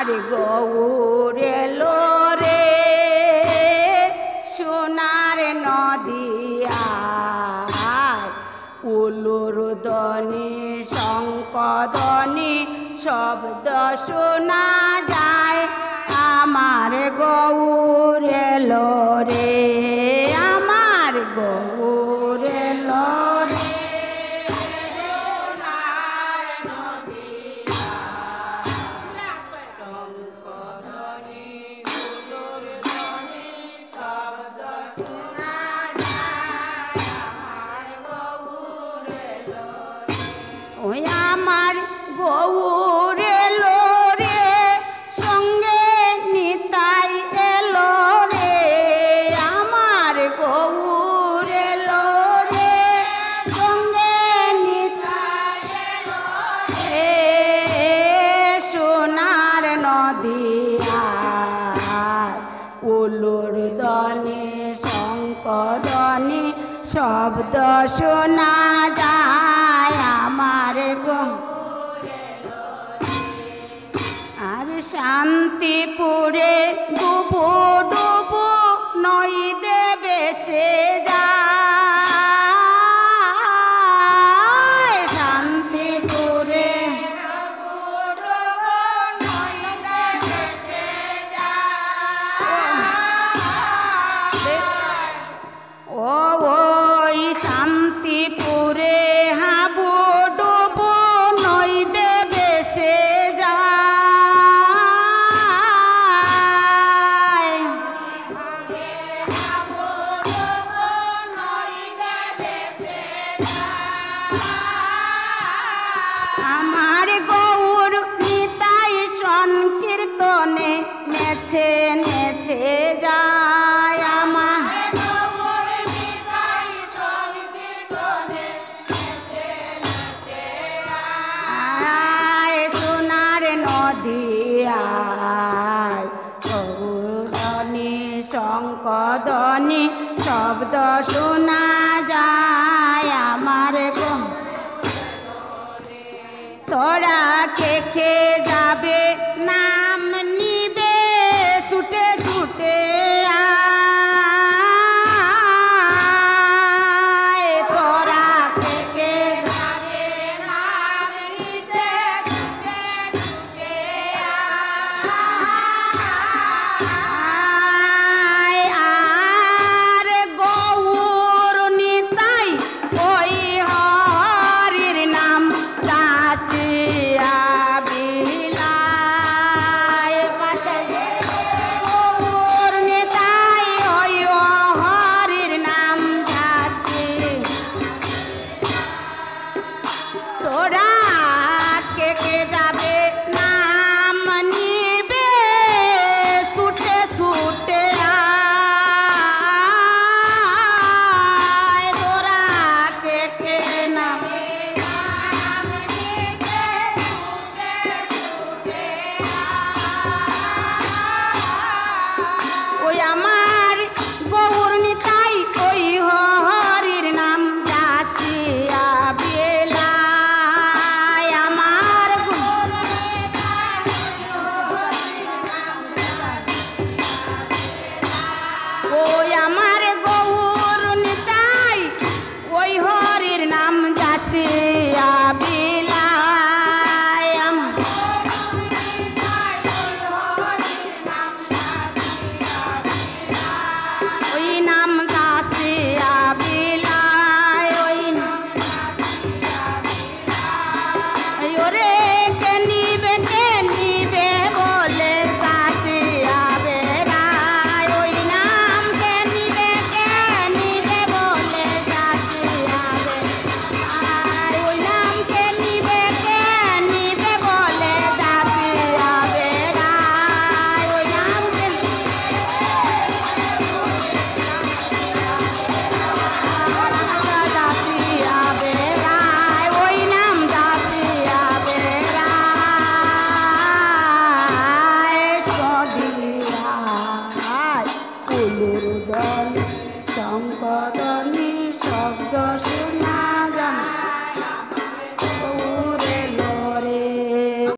আমার গৌর এলো রে সোনার নদিয়ায় উলুর ধ্বনি শঙ্খধ্বনি শব্দ শোনা যায় আমার গৌর এলো রে আমার গৌর এলো রে ওই আমার গৌর এলো রে সঙ্গে নিতাই এলো রে আমার গৌর এলো রে সঙ্গে নিতাই এলো রে সোনার নদিয়ায় উলুর ধ্বনি শঙ্খধ্বনি শব্দ শোনা যায় আমার আর শান্তিপুরে ডুবু ডুবু নই দেবে সে যায় শান্তিপুরে ওই শান্তিপুরে হাবু ডুবু নই দেবে সে যায় আমার গৌর নিতাই সংকীর্তনে নেচে নেচে যায় আমার সোনার নদিয়ায় গৌরধ্বনি শঙ্খধ্বনি শব্দ শোনা যায় আমার তোরা খেখে যাবে